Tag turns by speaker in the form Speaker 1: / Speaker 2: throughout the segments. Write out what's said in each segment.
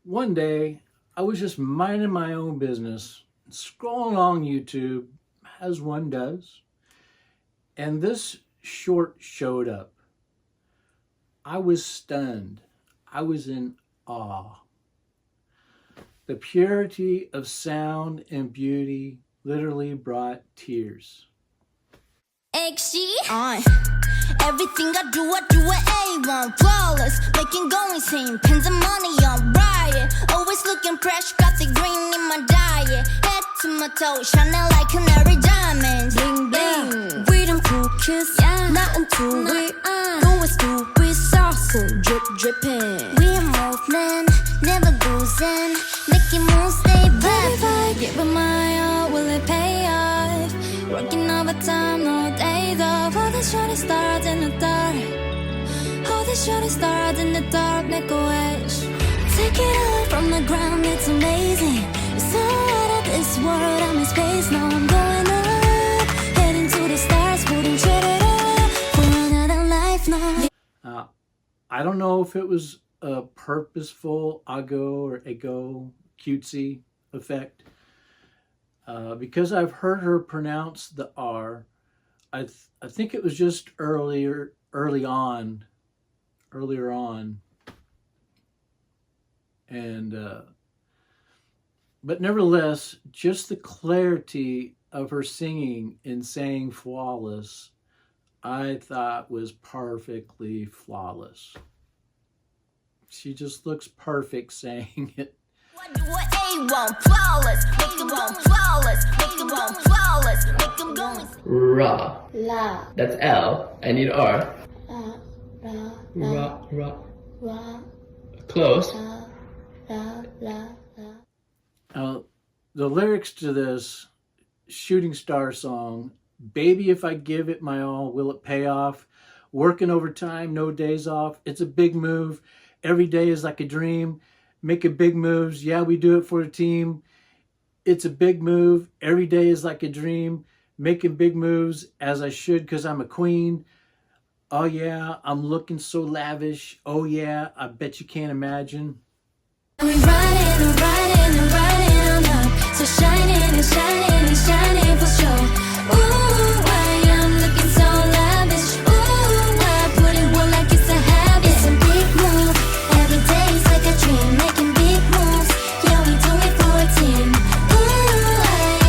Speaker 1: One day, I was just minding my own business, scrolling along YouTube, as one does, and this short showed up. I was stunned. I was in awe. The purity of sound and beauty literally brought tears.
Speaker 2: Everything I do at A1, flawless, making go insane, pins and money on riot, always looking fresh, got the green in my diet, head to my toe, shining like canary diamonds, bling bling, freedom cool kiss, nothing to it, always do with Sarsae, drip dripping, we a movement, never losing, making moves, stay back. If I give it my all, will it pay off? Working overtime, no days off. All the shorty stars in the dark. All the shorty stars in the dark, make a wish. Take it all from the ground, it's amazing. It's so out of this world, I'm in space. Now I'm going up, heading to the stars. Wouldn't trade it all for another life now.
Speaker 1: I don't know if it was a purposeful ego cutesy effect. Because I've heard her pronounce the R, I think it was just earlier on, and but nevertheless, just the clarity of her singing and saying flawless, I thought was perfectly flawless. She just looks perfect saying it.
Speaker 3: Ra.
Speaker 2: La.
Speaker 3: That's L. I need R.
Speaker 2: La.
Speaker 3: Ra. Close.
Speaker 1: The lyrics to this shooting star song, baby, if I give it my all, will it pay off? Working overtime, no days off. It's a big move. Every day is like a dream. Making big moves. Yeah, we do it for the team. It's a big move. Every day is like a dream. Making big moves as I should because I'm a queen. Oh yeah, I'm looking so lavish. Oh yeah, I bet you can't imagine.
Speaker 2: We riding on up. So shining and shining and shining for sure. Ooh, I am looking so lavish. Ooh, I put it well like it's a habit. It's a big move. Every day is like a dream. Making big moves. Yeah, we do it for a team. Ooh, I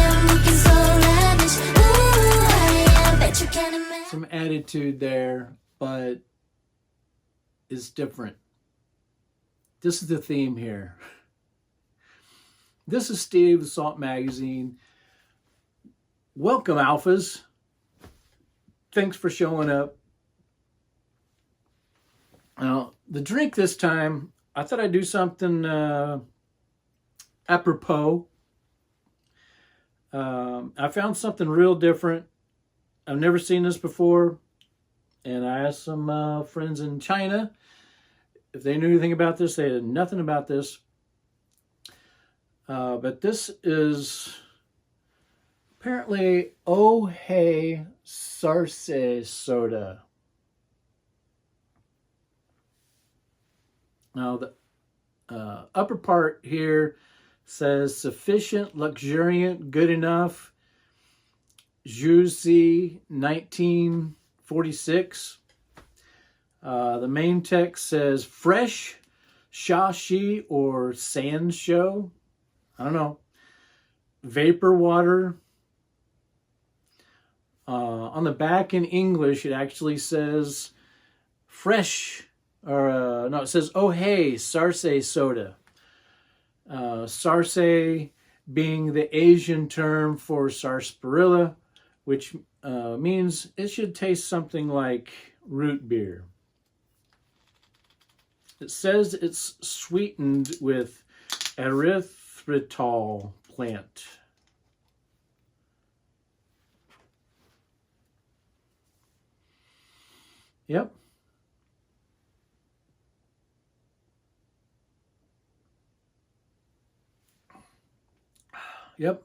Speaker 2: am looking so lavish. Ooh, I bet you can't imagine.
Speaker 1: Some attitude there, but it's different. This is the theme here. This is Steve with Salt Magazine. Welcome, ALPHAZ. Thanks for showing up. Now, the drink this time, I thought I'd do something apropos. I found something real different. I've never seen this before. And I asked some friends in China if they knew anything about this. They had nothing about this. But this is apparently Hye Sarsae soda. Now the upper part here says sufficient, luxuriant, good enough, juicy, 1946. The main text says fresh, shashi or sand show. I don't know. Vapor water. On the back in English, it actually says fresh, or no, it says Hye Sarsae soda. Sarsae being the Asian term for sarsaparilla, which means it should taste something like root beer. It says it's sweetened with erythritol plant. Yep. Yep.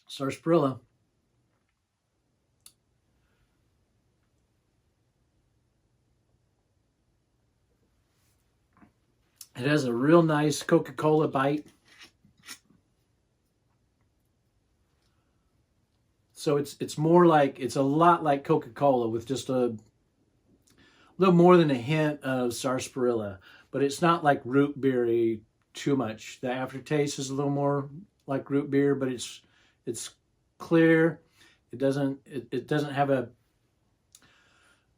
Speaker 1: Sarsaparilla. It has a real nice Coca-Cola bite. So it's more like, it's a lot like Coca-Cola with just a little more than a hint of sarsaparilla, but it's not like root beery too much. The aftertaste is a little more like root beer, but it's clear. It doesn't have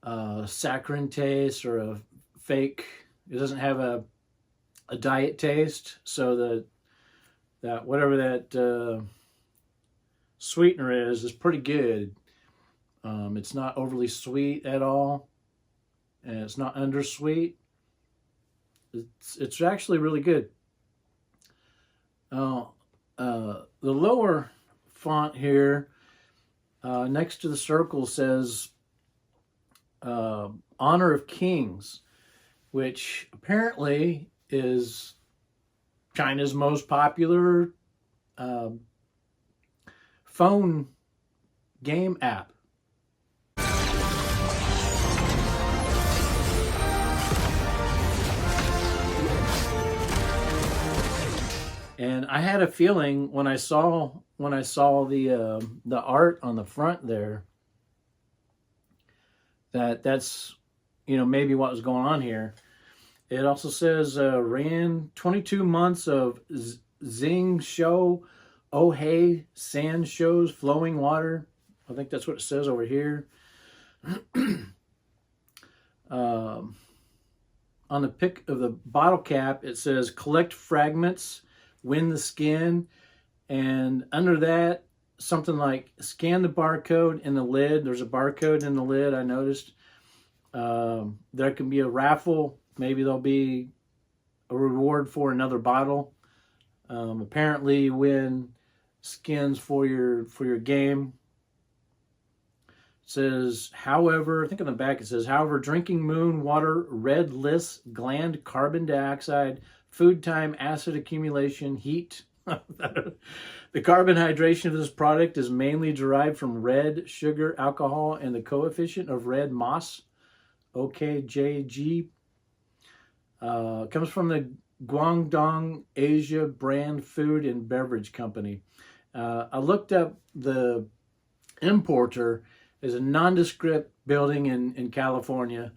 Speaker 1: a saccharine taste or a fake. It doesn't have a diet taste. So that whatever that sweetener is pretty good. It's not overly sweet at all, and it's not undersweet. It's actually really good. The lower font here, next to the circle, says Honor of Kings, which apparently is China's most popular phone game app. And I had a feeling when I saw the art on the front there that's maybe what was going on here. It also says ran 22 months of Zing show, oh hey, sand shows, flowing water. I think that's what it says over here. On the pick of the bottle cap, it says collect fragments, win the skin, and under that, something like scan the barcode in the lid. There's a barcode in the lid, I noticed. There can be a raffle. Maybe there'll be a reward for another bottle. Apparently win skins for your game. It says, however, I think on the back it says, however, drinking moon water, red lists, gland carbon dioxide, food time, acid accumulation, heat. The carbon hydration of this product is mainly derived from red sugar, alcohol, and the coefficient of red moss, OKJG. Comes from the Guangdong Asia brand food and beverage company. I looked up the importer is a nondescript building in California,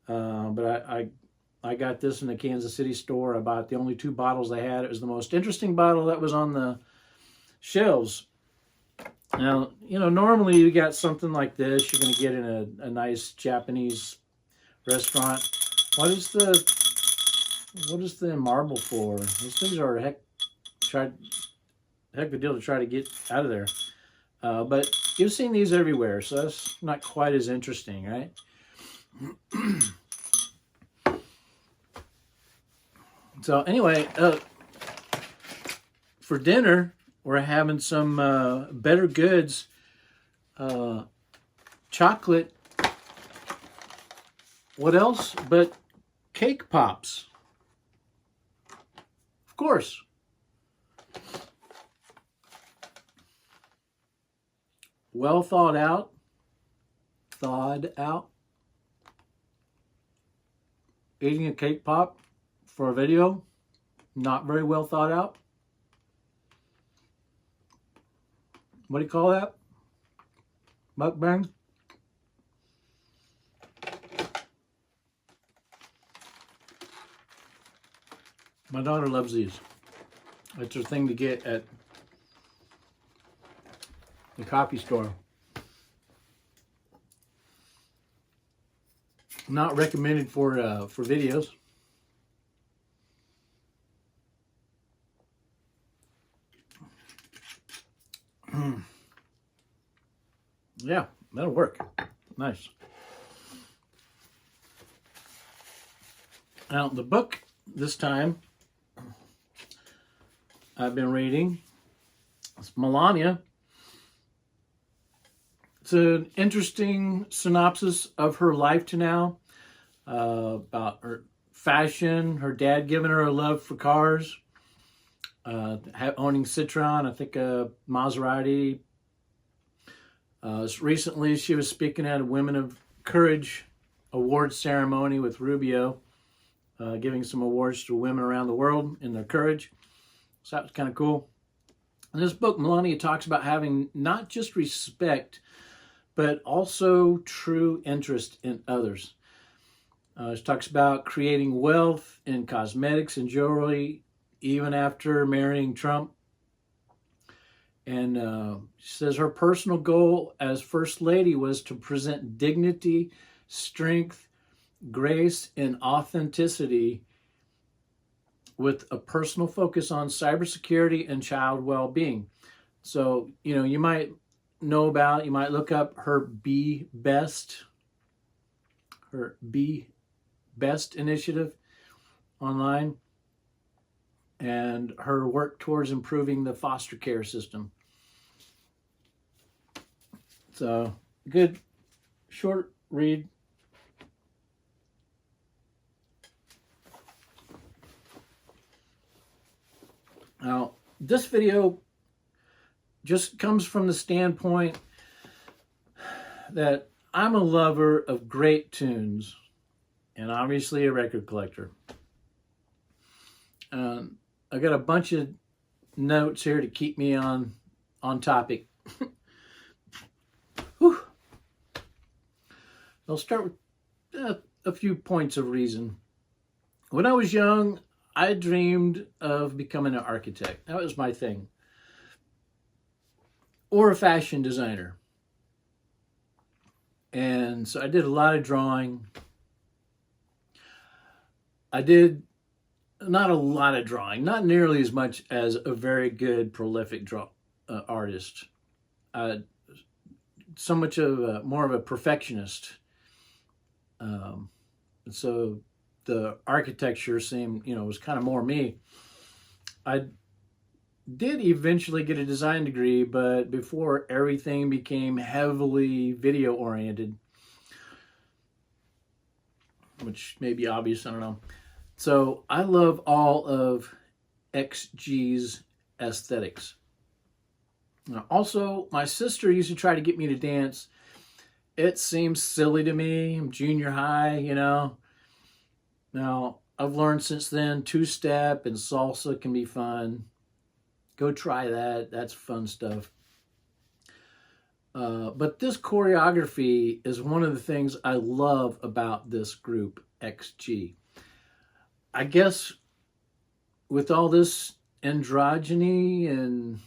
Speaker 1: but I got this in the Kansas City store. I bought the only 2 bottles they had. It was the most interesting bottle that was on the shelves. Now, normally you got something like this you're going to get in a nice Japanese restaurant. What is the marble for? These things are heck of a deal to try to get out of there. But you've seen these everywhere, so that's not quite as interesting, right? So anyway, for dinner, we're having some Better Goods chocolate. What else but cake pops? Of course. Well thawed out. Eating a cake pop for a video, not very well thought out. What do you call that? Mukbang? My daughter loves these. It's her thing to get at the coffee store. Not recommended for videos. Yeah, that'll work. Nice. Now the book this time I've been reading, it's Melania. It's an interesting synopsis of her life to now, about her fashion, her dad giving her a love for cars, owning Citroen, I think a Maserati. Recently, she was speaking at a Women of Courage award ceremony with Rubio. giving some awards to women around the world in their courage. So that was kind of cool. In this book, Melania talks about having not just respect, but also true interest in others. She talks about creating wealth in cosmetics and jewelry, even after marrying Trump. And she says her personal goal as First Lady was to present dignity, strength, grace, and authenticity with a personal focus on cybersecurity and child well-being. So, you might know about, you might look up her Be Best initiative online, and her work towards improving the foster care system. So, good short read. Now, this video just comes from the standpoint that I'm a lover of great tunes and obviously a record collector. I got a bunch of notes here to keep me on topic. Whew. I'll start with a few points of reason. When I was young, I dreamed of becoming an architect. That was my thing. Or a fashion designer. And so I did a lot of drawing. I did not a lot of drawing, not nearly as much as a very good, prolific artist. So much of more of a perfectionist. So the architecture seemed, was kind of more me. I did eventually get a design degree, but before everything became heavily video oriented, which may be obvious, I don't know. So I love all of XG's aesthetics. Now, also, my sister used to try to get me to dance. It seems silly to me. I'm junior high, Now, I've learned since then, two-step and salsa can be fun. Go try that. That's fun stuff. But this choreography is one of the things I love about this group, XG. I guess with all this androgyny and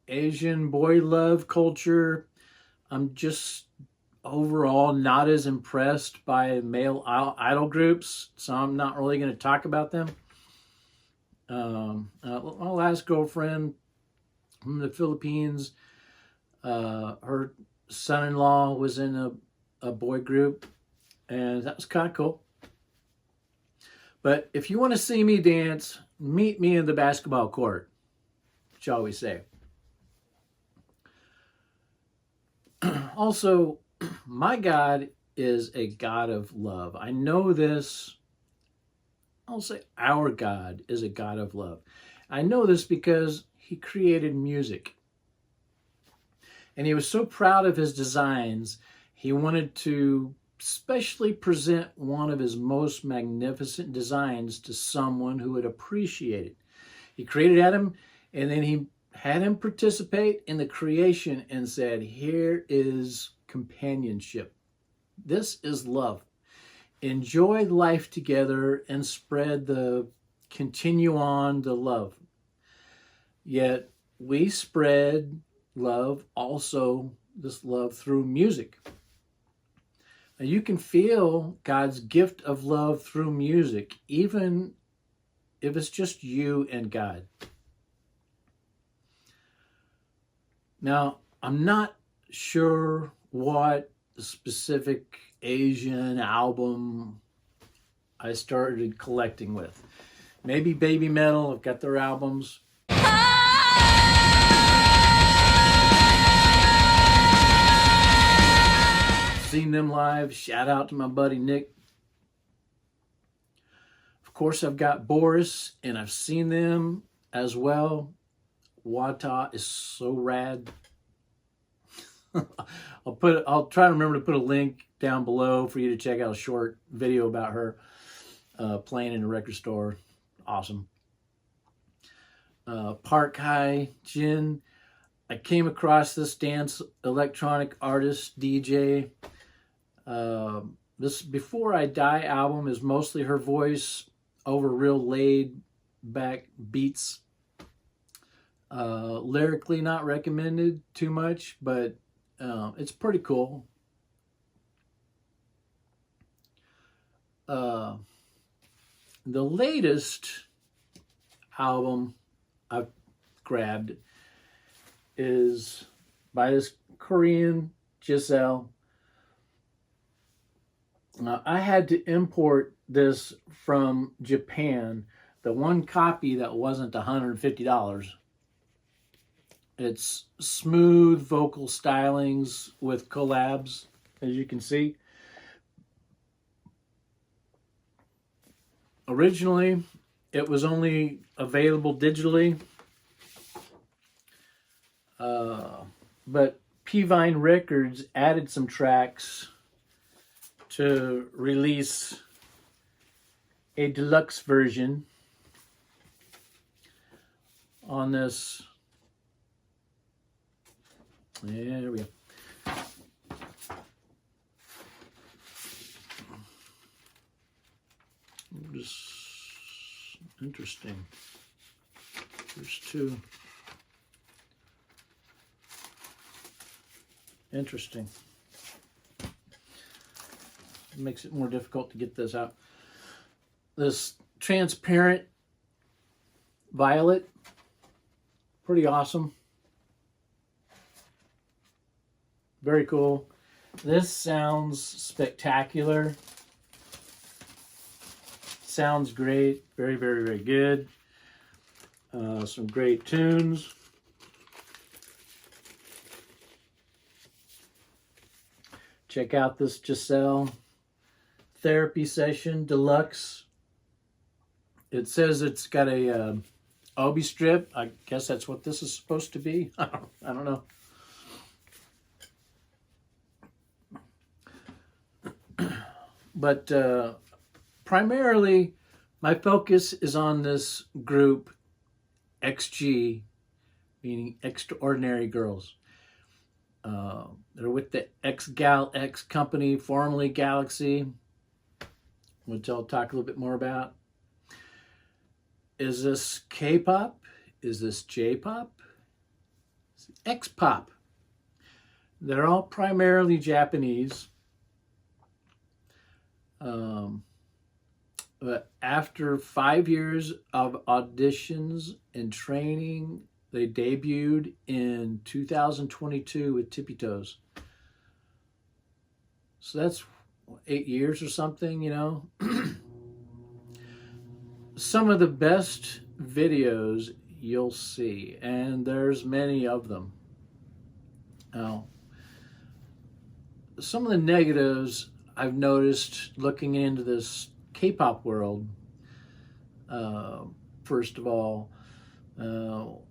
Speaker 1: Asian boy love culture, I'm just overall not as impressed by male idol groups, so I'm not really going to talk about them. My last girlfriend from the Philippines, her son-in-law was in a boy group, and that was kind of cool. But if you want to see me dance, meet me in the basketball court, shall we say. Also, my God is a God of love. I know this. I'll say our God is a God of love. I know this because he created music. And he was so proud of his designs, he wanted to specially present one of his most magnificent designs to someone who would appreciate it. He created Adam, and then he had him participate in the creation and said, here is companionship. This is love. Enjoy life together and continue on the love. Yet we spread love also, this love through music. Now you can feel God's gift of love through music, even if it's just you and God. Now, I'm not sure what specific Asian album I started collecting with. Maybe Baby Metal, I've got their albums. Seen them live, shout out to my buddy Nick. Of course, I've got Boris, and I've seen them as well. Wata is so rad. I'll try to remember to put a link down below for you to check out a short video about her. playing in a record store. Awesome. Park Hye Jin. I came across this dance electronic artist, DJ. This Before I Die album is mostly her voice over real laid back beats. Lyrically not recommended too much, but it's pretty cool. The latest album I've grabbed is by this Korean Jiselle. I had to import this from Japan, the one copy that wasn't $150. It's smooth vocal stylings with collabs, as you can see. Originally, it was only available digitally, but P-Vine Records added some tracks to release a deluxe version on this. Yeah, there we go. Just interesting. There's two. Interesting. It makes it more difficult to get this out. This transparent violet, pretty awesome. Very cool. This sounds spectacular. Sounds great. Very, very, very good. Some great tunes. Check out this Jiselle therapy session deluxe. It says it's got a obi strip. I guess that's what this is supposed to be. I don't know. But primarily, my focus is on this group, XG, meaning Extraordinary Girls. They're with the X-Gal X company, formerly Galaxy, which I'll talk a little bit more about. Is this K-pop? Is this J-pop? X-pop. They're all primarily Japanese. But after 5 years of auditions and training, they debuted in 2022 with Tippy Toes. So that's 8 years or something, you know. Some of the best videos you'll see, and there's many of them. Now, some of the negatives I've noticed looking into this K-pop world, first of all,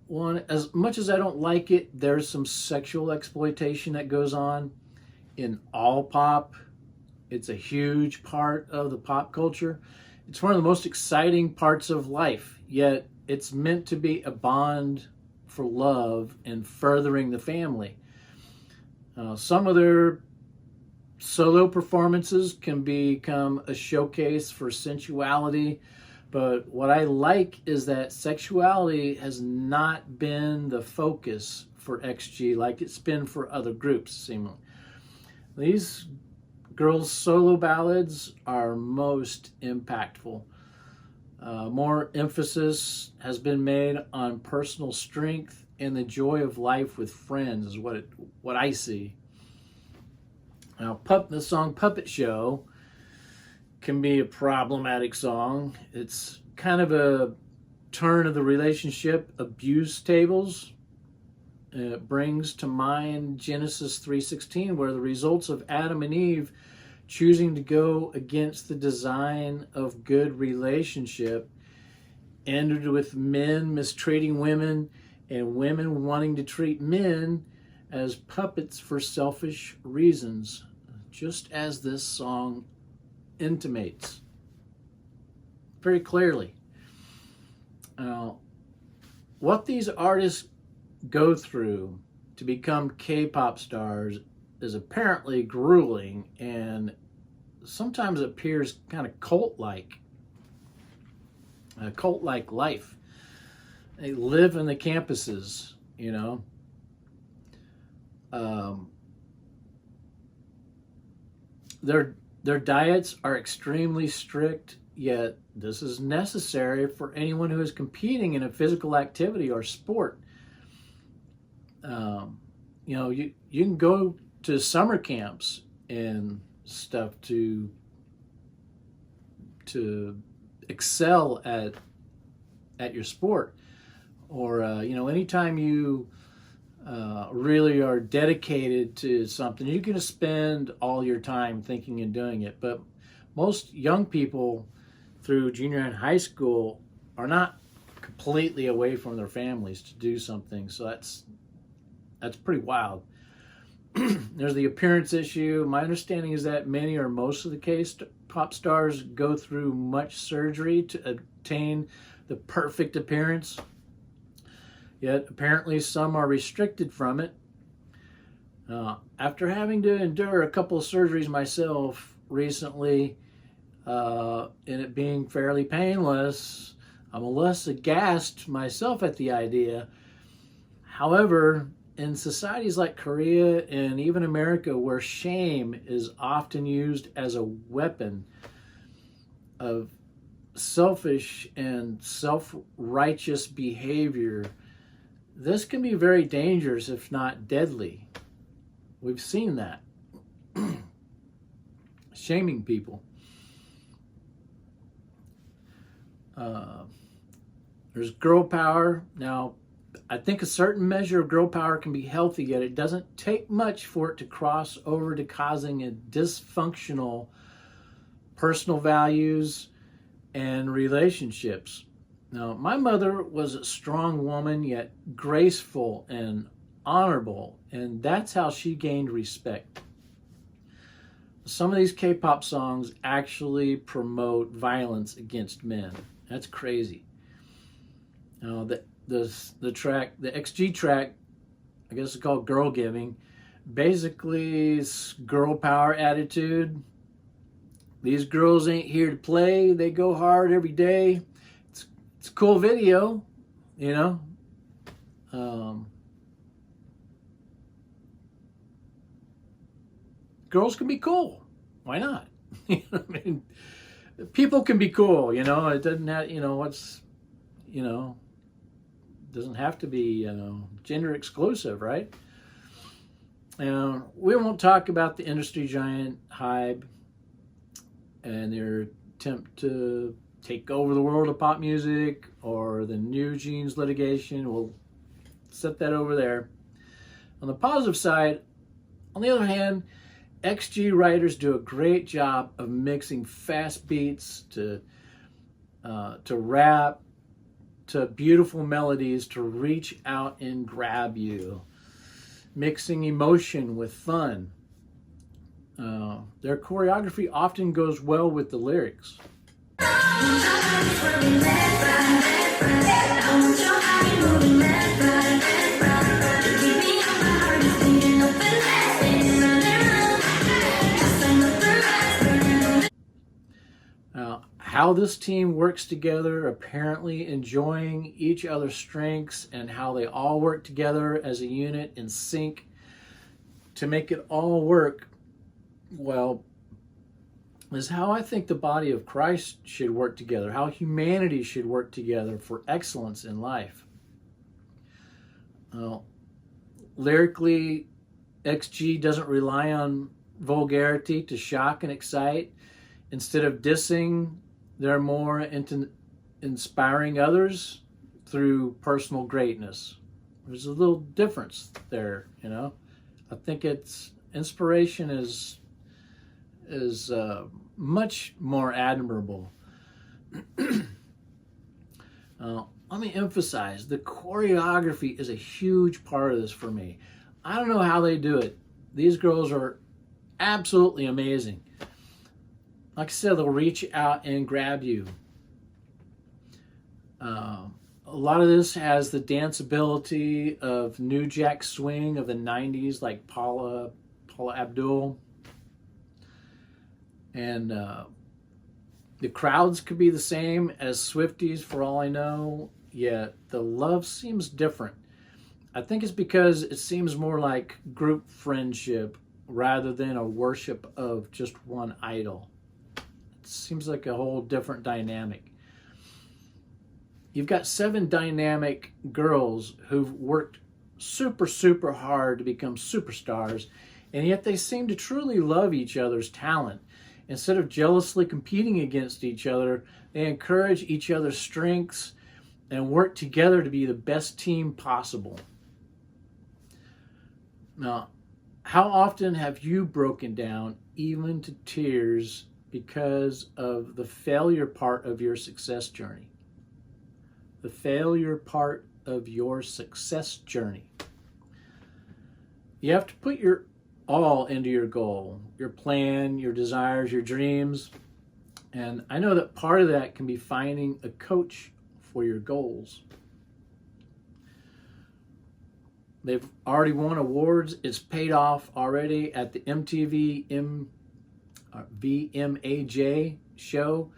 Speaker 1: one, as much as I don't like it, there's some sexual exploitation that goes on in all pop. It's a huge part of the pop culture. It's one of the most exciting parts of life, yet it's meant to be a bond for love and furthering the family. Some of their solo performances can become a showcase for sensuality, but what I like is that sexuality has not been the focus for XG like it's been for other groups, seemingly. These girls' solo ballads are most impactful. More emphasis has been made on personal strength and the joy of life with friends is what I see. Now, the song Puppet Show can be a problematic song. It's kind of a turn of the relationship abuse tables. It brings to mind Genesis 3:16, where the results of Adam and Eve choosing to go against the design of good relationship ended with men mistreating women and women wanting to treat men as puppets for selfish reasons, just as this song intimates. very clearly. Now, what these artists go through to become K-pop stars is apparently grueling and sometimes appears kind of cult-like. A cult-like life. They live in the campuses, you know. Their diets are extremely strict, yet this is necessary for anyone who is competing in a physical activity or sport. You know, you can go to summer camps and stuff to excel at your sport, or you know, anytime you really are dedicated to something, you're going to spend all your time thinking and doing it. But most young people through junior and high school are not completely away from their families to do something, so that's pretty wild. There's the appearance issue. My understanding is that many or most of the K-pop stars go through much surgery to obtain the perfect appearance. Yet apparently some are restricted from it. After having to endure a couple of surgeries myself recently, and it being fairly painless, I'm less aghast myself at the idea. However, in societies like Korea and even America, where shame is often used as a weapon of selfish and self-righteous behavior, this can be very dangerous, if not deadly. We've seen that. Shaming people. There's girl power. Now, I think a certain measure of girl power can be healthy, yet it doesn't take much for it to cross over to causing a dysfunctional personal values and relationships. Now, my mother was a strong woman, yet graceful and honorable, and that's how she gained respect. Some of these K-pop songs actually promote violence against men. That's crazy. Now, the track, the XG track, I guess it's called Girl Giving, basically is girl power attitude. These girls ain't here to play. They go hard every day. It's a cool video, you know. Girls can be cool. Why not? I mean, people can be cool, you know. It doesn't have, you know, doesn't have to be, gender exclusive, right? And we won't talk about the industry giant Hye and their attempt to take over the world of pop music, or the New Jeans litigation. We'll set that over there. On the positive side, on the other hand, XG writers do a great job of mixing fast beats to rap, to beautiful melodies to reach out and grab you, mixing emotion with fun. Their choreography often goes well with the lyrics. How this team works together, apparently enjoying each other's strengths, and how they all work together as a unit in sync to make it all work, well, is how I think the body of Christ should work together, how humanity should work together for excellence in life. Lyrically, XG doesn't rely on vulgarity to shock and excite. Instead of dissing, they're more into inspiring others through personal greatness. There's a little difference there, you know. I think it's inspiration is much more admirable. Let me emphasize, the choreography is a huge part of this for me. I don't know how they do it. These girls are absolutely amazing. Like I said, they'll reach out and grab you. A lot of this has the danceability of New Jack Swing of the 90s, like Paula Abdul. And the crowds could be the same as Swifties for all I know, yet the love seems different. I think it's because it seems more like group friendship rather than a worship of just one idol. It seems like a whole different dynamic. You've got 7 dynamic girls who've worked super, super hard to become superstars, and yet they seem to truly love each other's talent. Instead of jealously competing against each other, they encourage each other's strengths and work together to be the best team possible. Now, how often have you broken down, even to tears, because of the failure part of your success journey? The failure part of your success journey. You have to put your all into your goal, your plan, your desires, your dreams. And I know that part of that can be finding a coach for your goals. They've already won awards. It's paid off already at the MTV VMAJ show.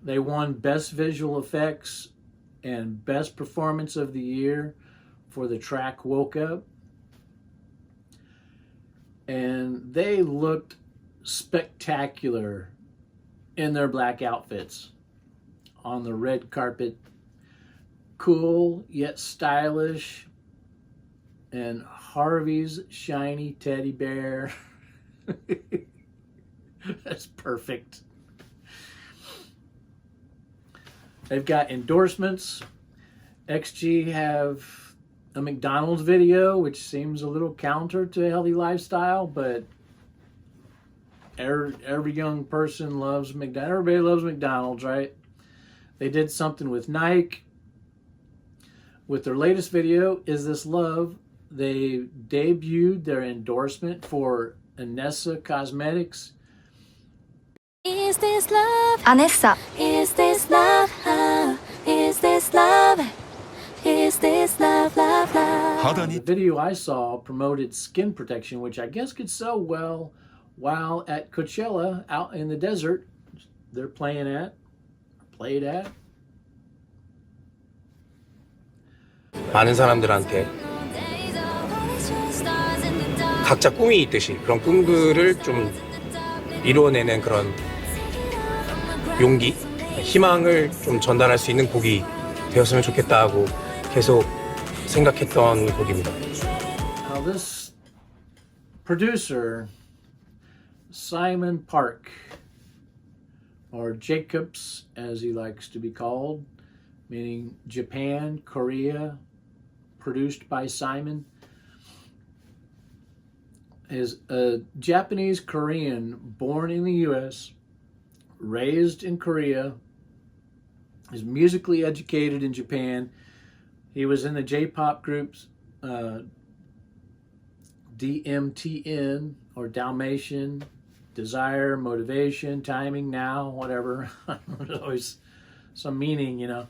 Speaker 1: They won Best Visual Effects and Best Performance of the Year for the track Woke Up. And they looked spectacular in their black outfits on the red carpet. Cool yet stylish. And Harvey's shiny teddy bear. That's perfect. They've got endorsements. XG have a McDonald's video, which seems a little counter to a healthy lifestyle, but every young person loves McDonald's. Everybody loves McDonald's, right? They did something with Nike. With their latest video, Is This Love? They debuted their endorsement for Anessa Cosmetics.
Speaker 2: Is this love? Anessa. Is this love? Is this love? Is this love, love, love?
Speaker 1: The video I saw promoted skin protection, which I guess could sell well while at Coachella out in the desert they're played at.
Speaker 4: 많은 사람들한테 각자 꿈이 있듯이 그런 꿈들을 좀 이루어내는 그런 용기, 희망을 좀 전달할 수 있는 곡이 되었으면 좋겠다고 계속 생각했던 곡입니다.
Speaker 1: Now this producer, Simon Park, or Jacobs as he likes to be called, meaning Japan, Korea, produced by Simon, is a Japanese Korean born in the US, raised in Korea, is musically educated in Japan. He was in the J-pop groups DMTN or Dalmatian, Desire, Motivation, Timing, Now, whatever. There's always some meaning, you know.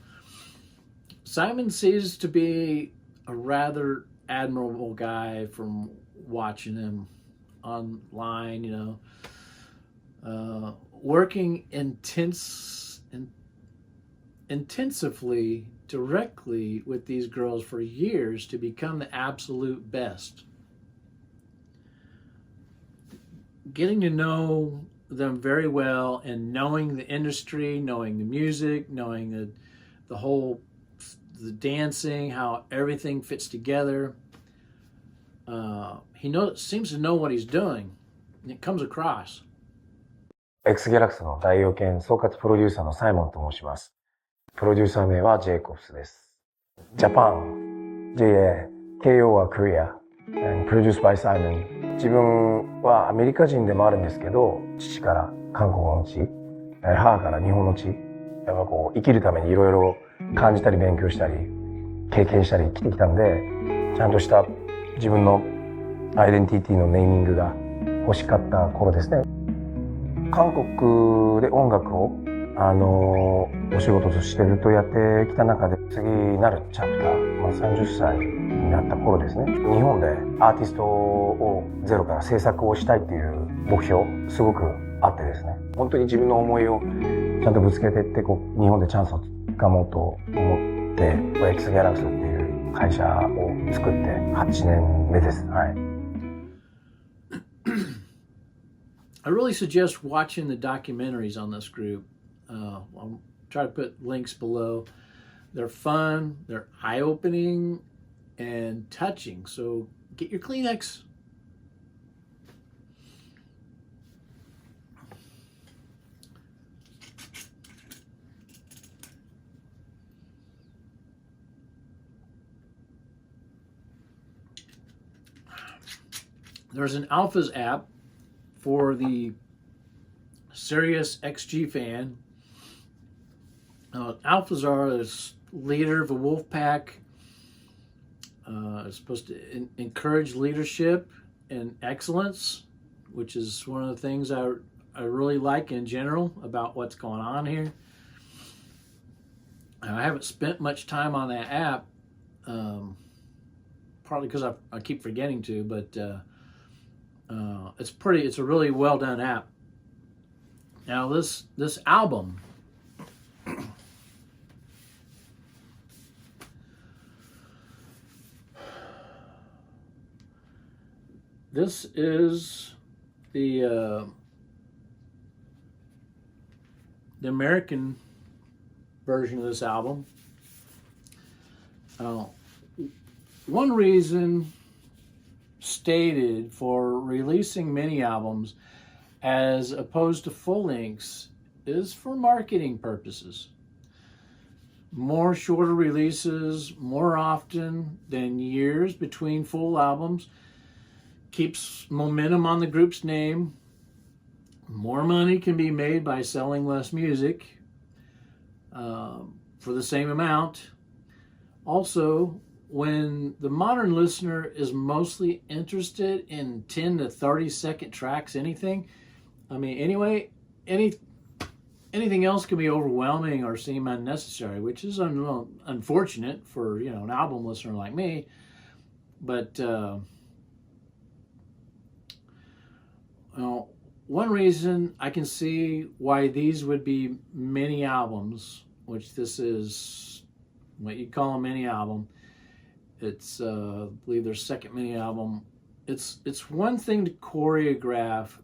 Speaker 1: Simon seems to be a rather admirable guy from watching him online, you know, working intensively, directly with these girls for years to become the absolute best. Getting to know them very well and knowing the industry, knowing the music, knowing the dancing, how everything fits together. He seems to know what he's doing. And it comes across.
Speaker 5: X ギャラクスの代表兼総括プロデューサーのサイモンと申します。プロデューサー名はジェイコブスです。ジャパン、JA、KO は Korea、and produced by Simon。自分はアメリカ人でもあるんですけど、父から韓国の地、母から日本の地、やっぱこう生きるためにいろいろ感じたり勉強したり、経験したり生きてきたんで、ちゃんとした自分のアイデンティティのネーミングが欲しかった頃ですね。韓国で音楽をお仕事としてずっとやってきた中で、次なるチャプター、30歳になった頃ですね、日本でアーティストをゼロから制作をしたいっていう目標、すごくあってですね、本当に自分の思いをちゃんとぶつけていって、日本でチャンスをつかもうと思って、X ギャラクスっていう会社を作って8年目です。はい。
Speaker 1: I really suggest watching the documentaries on this group. I'll try to put links below. They're fun, they're eye-opening, and touching. So get your Kleenex. There's an ALPHAZ app for the serious XG fan. ALPHAZ is leader of a wolf pack. It's supposed to encourage leadership and excellence, which is one of the things I really like in general about what's going on here. I haven't spent much time on that app, partly because I keep forgetting to, but it's a really well done app. Now this album, this is the American version of this album. One reason stated for releasing mini albums as opposed to full lengths is for marketing purposes. More shorter releases more often than years between full albums keeps momentum on the group's name. More money can be made by selling less music for the same amount. Also, when the modern listener is mostly interested in 10 to 30 second tracks, anything anything else can be overwhelming or seem unnecessary, which is unfortunate for an album listener like me. But one reason I can see why these would be mini albums, which this is what you'd call a mini album. It's I believe their second mini album. It's one thing to choreograph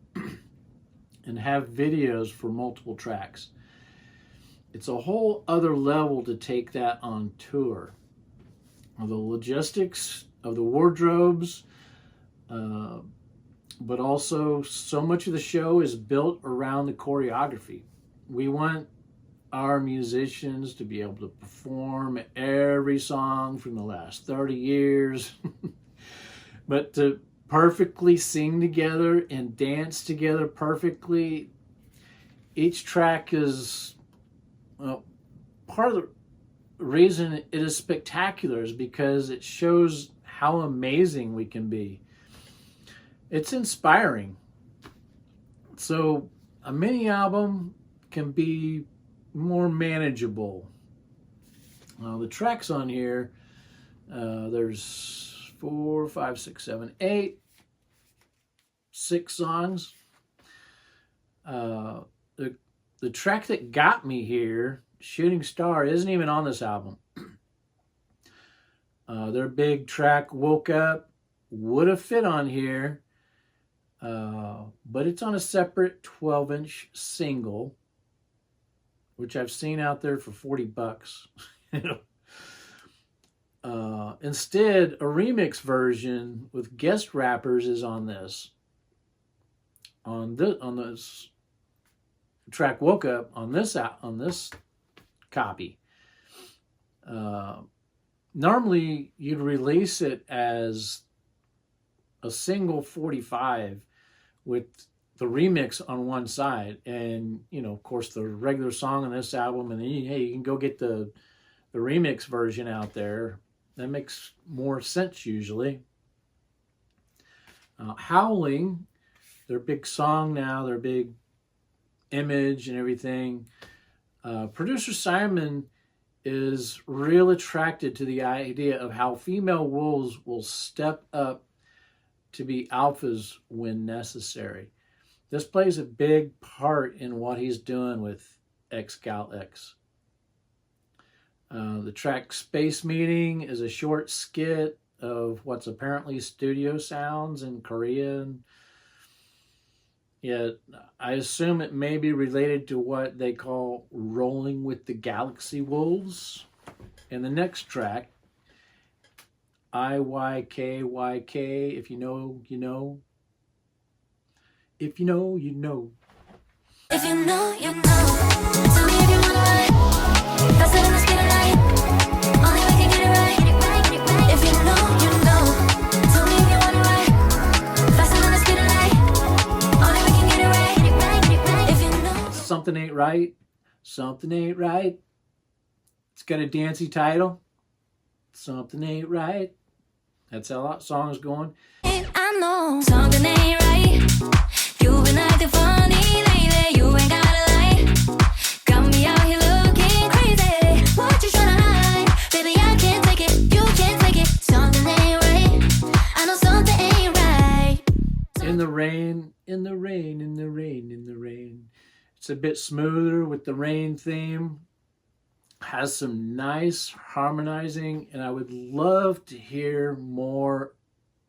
Speaker 1: and have videos for multiple tracks. It's a whole other level to take that on tour. The logistics of the wardrobes, but also so much of the show is built around the choreography. We want our musicians to be able to perform every song from the last 30 years, but to perfectly sing together and dance together perfectly. Each track is, part of the reason it is spectacular is because it shows how amazing we can be. It's inspiring. So a mini album can be more manageable. The tracks on here, there's 4, 5, 6, 7, 8, 6 songs. The track that got me here, Shooting Star, isn't even on this album. Their big track, Woke Up, would have fit on here, but it's on a separate 12-inch single, which I've seen out there for $40. Instead, a remix version with guest rappers is on this. On this track, Woke Up, on this copy. Normally, you'd release it as a single 45 with the remix on one side, and of course, the regular song on this album, and then you can go get the remix version out there. That makes more sense usually. Howling, their big song now, their big image and everything, Producer Simon is real attracted to the idea of how female wolves will step up to be alphas when necessary. This plays a big part in what he's doing with X-Gal X. The track Space Meeting is a short skit of what's apparently studio sounds in Korean. Yet I assume it may be related to what they call rolling with the galaxy wolves. And the next track, IYKYK, if you know, you know. If you know, you know.
Speaker 2: If you know, you know. Tell me if you wanna ride. Faster than the speed of light. Only we can get it right. If you know, you know. Tell me if you wanna ride. Faster than the speed of light. Only we can get it right. If you know.
Speaker 1: Something Ain't Right. Something Ain't Right. It's got a dancey title. Something Ain't Right. That's how that song is going.
Speaker 2: I know something ain't right. You've been acting funny lately. You ain't gotta lie. Got me out here looking crazy. What you tryna hide? Baby, I can't take it. You can't take it. Something ain't right. I know something ain't right.
Speaker 1: In the rain, in the rain, in the rain, in the rain. It's a bit smoother with the rain theme. Has some nice harmonizing, and I would love to hear more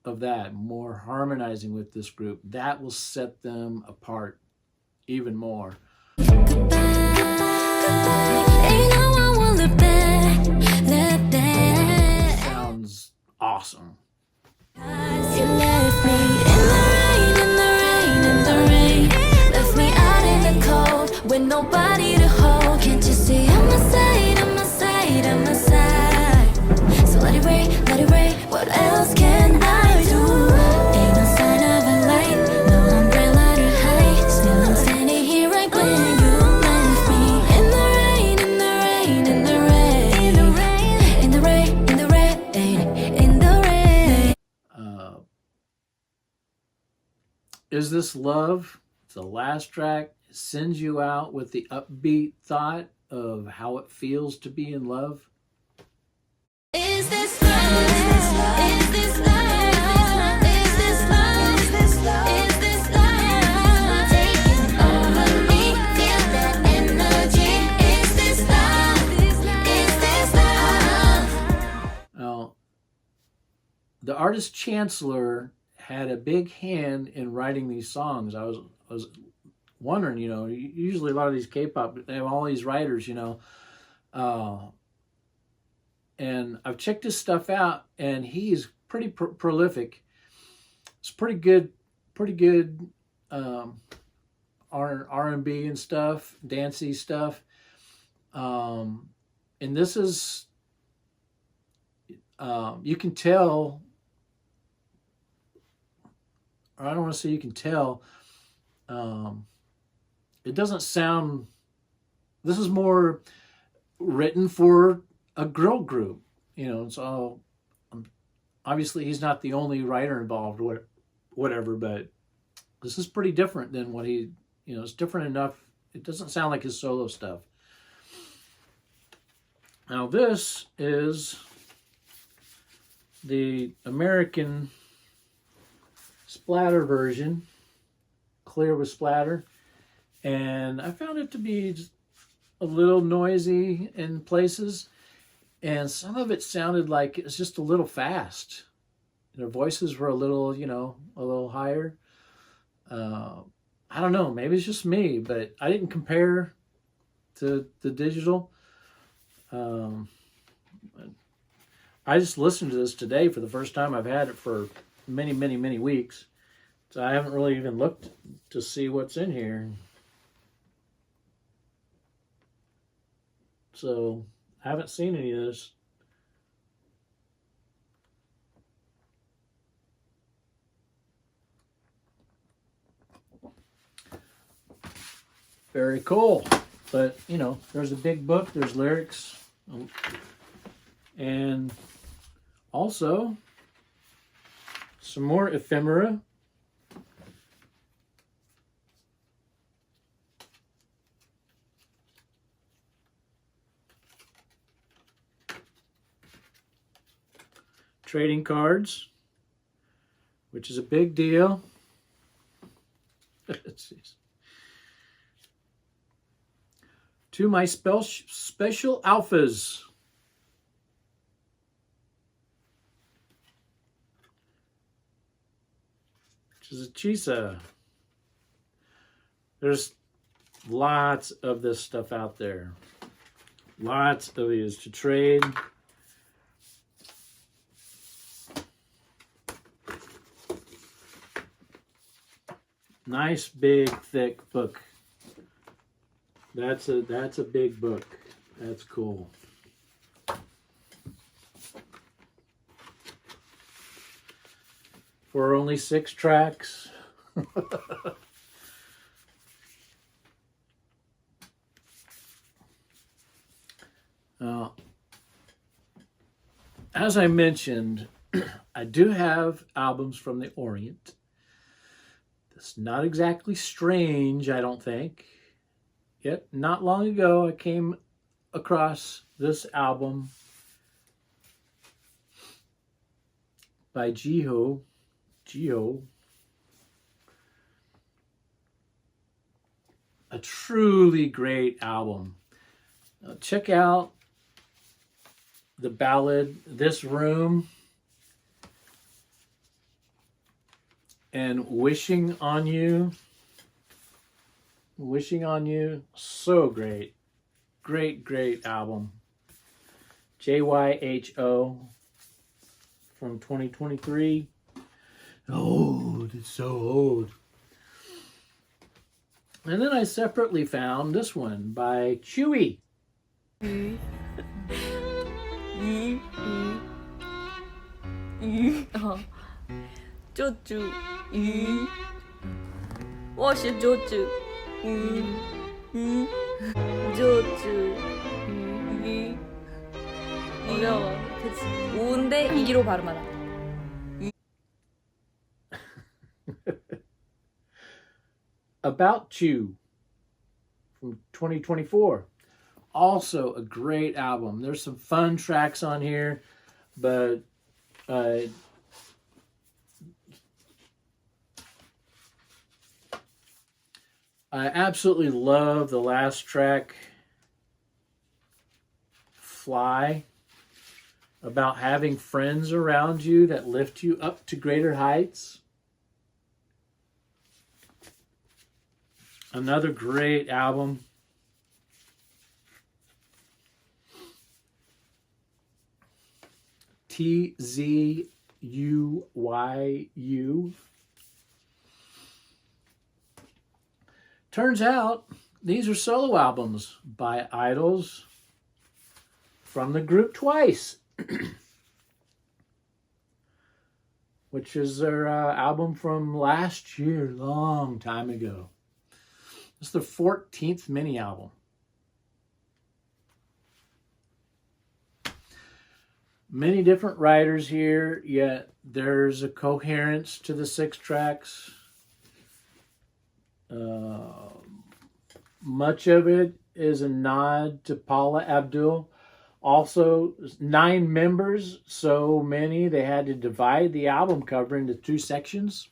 Speaker 1: of that, more harmonizing with this group. That will set them apart even more.
Speaker 2: Ain't no one will look back, look back.
Speaker 1: Sounds awesome.
Speaker 2: You left me in the rain, in the rain, in the rain. Left me out in the cold with nobody to hold. Can't you see I'm a side, I'm a side, I'm a side. So let it rain, let it rain. What else can I do? Ain't no sign of a light, no umbrella to hide. Still I'm standing here right when you left me. In the rain, in the rain, in the rain. In the rain, in the rain, in the rain, in the rain.
Speaker 1: Is This Love? It's the last track. It sends you out with the upbeat thought of how it feels to be in love.
Speaker 2: Is this love? Is this love? Is this love? Is this love? Is this love? Taking over me, feel that energy. Is this love? Is this love?
Speaker 1: Now, the artist Chancellor had a big hand in writing these songs. I was wondering, you know, usually a lot of these K-pop, they have all these writers, you know, and I've checked his stuff out, and he's pretty prolific. It's pretty good R&B and stuff, dancey stuff. And this is, you can tell, or I don't want to say you can tell, it doesn't sound, this is more written for a girl group, you know, so obviously he's not the only writer involved or whatever, but this is pretty different than what he, you know, it's different enough. It doesn't sound like his solo stuff. Now this is the American splatter version, clear with splatter, and I found it to be a little noisy in places, and some of it sounded like it's just a little fast. Their voices were a little, you know, a little higher. I don't know, maybe it's just me, but I didn't compare to the digital. I just listened to this today for the first time. I've had it for many, many, many weeks. So I haven't really even looked to see what's in here. So I haven't seen any of this. Very cool. But, you know, there's a big book, there's lyrics, and also some more ephemera. trading cards, which is a big deal. To my special ALPHAZ. Which is a Chisa. There's lots of this stuff out there. Lots of these to trade. Nice big thick book. That's a big book. That's cool. For only 6 tracks. As I mentioned, I do have albums from the Orient. It's not exactly strange, I don't think. Yet, not long ago, I came across this album by Jihyo. A truly great album. Check out the ballad, This Room, and Wishing on You. Wishing on You, so great. Great album. Jihyo from 2023. Old, it's so old. And then I separately found this one by Tzuyu.
Speaker 6: 쪼쭈 워시 쪼쭈 쪼쭈 어려워. 그치. 우인데 이기로 발음하라.
Speaker 1: ABouTZU from 2024. Also a great album. There's some fun tracks on here, but I absolutely love the last track, Fly, about having friends around you that lift you up to greater heights. Another great album. TZUYU. Turns out these are solo albums by idols from the group Twice, which is their album from last year, long time ago. It's the 14th mini album. Many different writers here, yet there's a coherence to the 6 tracks. Much of it is a nod to Paula Abdul. Also, 9 members, so many they had to divide the album cover into 2 sections.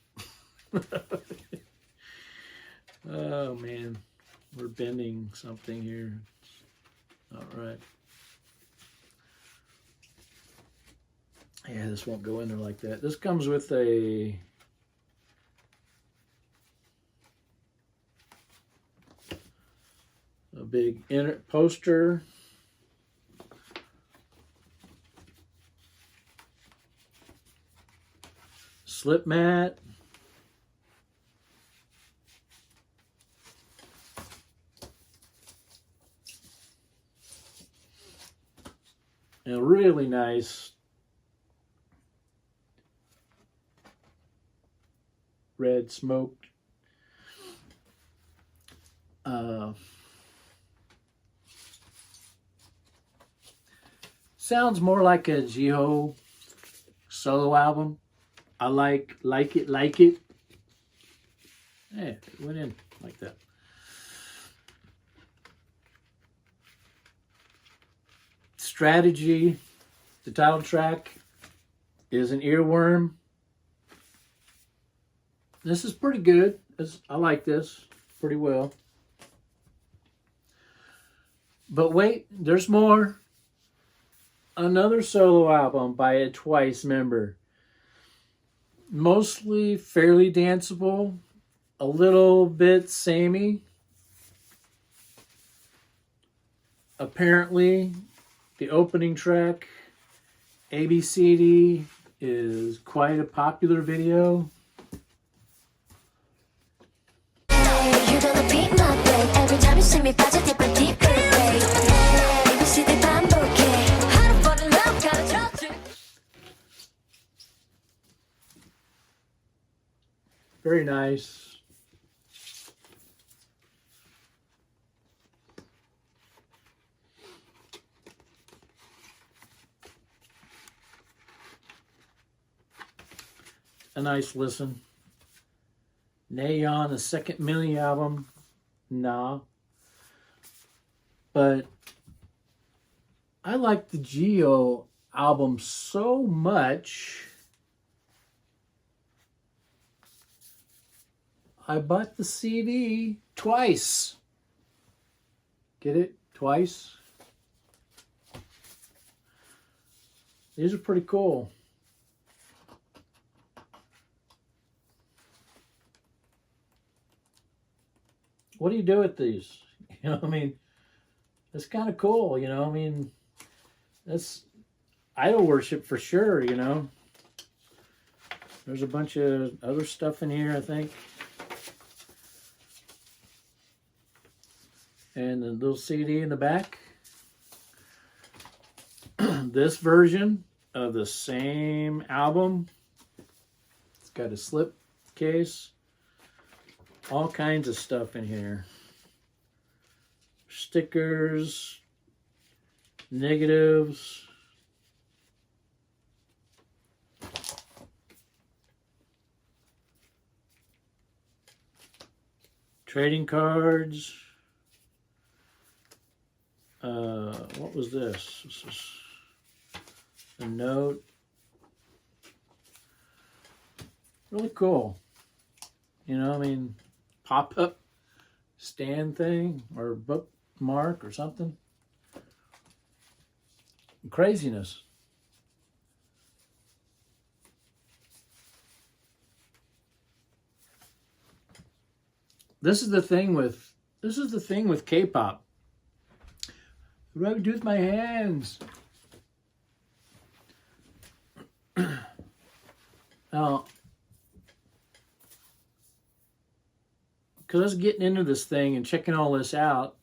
Speaker 1: Oh man, we're bending something here. All right. Yeah, this won't go in there like that. This comes with a big inner poster. Slip mat. And a really nice red smoke. Sounds more like a Jihyo solo album. I like it. Yeah, it went in like that. Strategy, the title track. is an earworm. This is pretty good. I like this pretty well. But wait, there's more. Another solo album by a Twice member. Mostly fairly danceable, a little bit samey. Apparently, the opening track, ABCD, is quite a popular video.
Speaker 2: You're gonna be my babe. Every time you see me pass a deeper, deeper, babe. ABCD 반복해. How to fall in love, gotta trust you.
Speaker 1: Very nice. A nice listen. Nayeon, the second mini album. Nah. But I like the Jihyo album so much. I bought the CD twice. Get it? Twice. These are pretty cool. What do you do with these? You know what I mean? It's kind of cool, you know? I mean, that's idol worship for sure, you know? There's a bunch of other stuff in here, I think. And the little CD in the back. This version of the same album. It's got a slip case. All kinds of stuff in here. Stickers. Negatives. Trading cards. What was this? This is a note. Really cool. You know, I mean, pop-up stand thing or bookmark or something. Craziness. This is the thing with K-pop. What do I do with my hands? Now, because I was getting into this thing and checking all this out,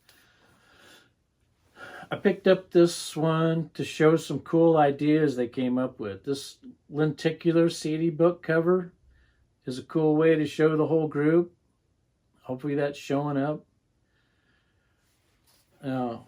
Speaker 1: I picked up this one to show some cool ideas they came up with. This lenticular CD book cover is a cool way to show the whole group. Hopefully that's showing up. Now,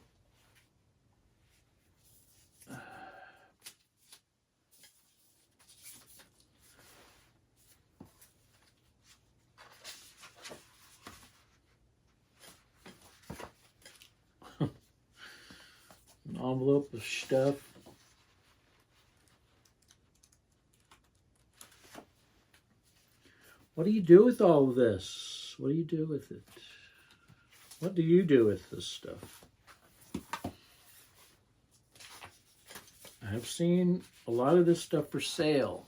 Speaker 1: an envelope of stuff. What do you do with all of this? What do you do with it? What do you do with this stuff? I have seen a lot of this stuff for sale.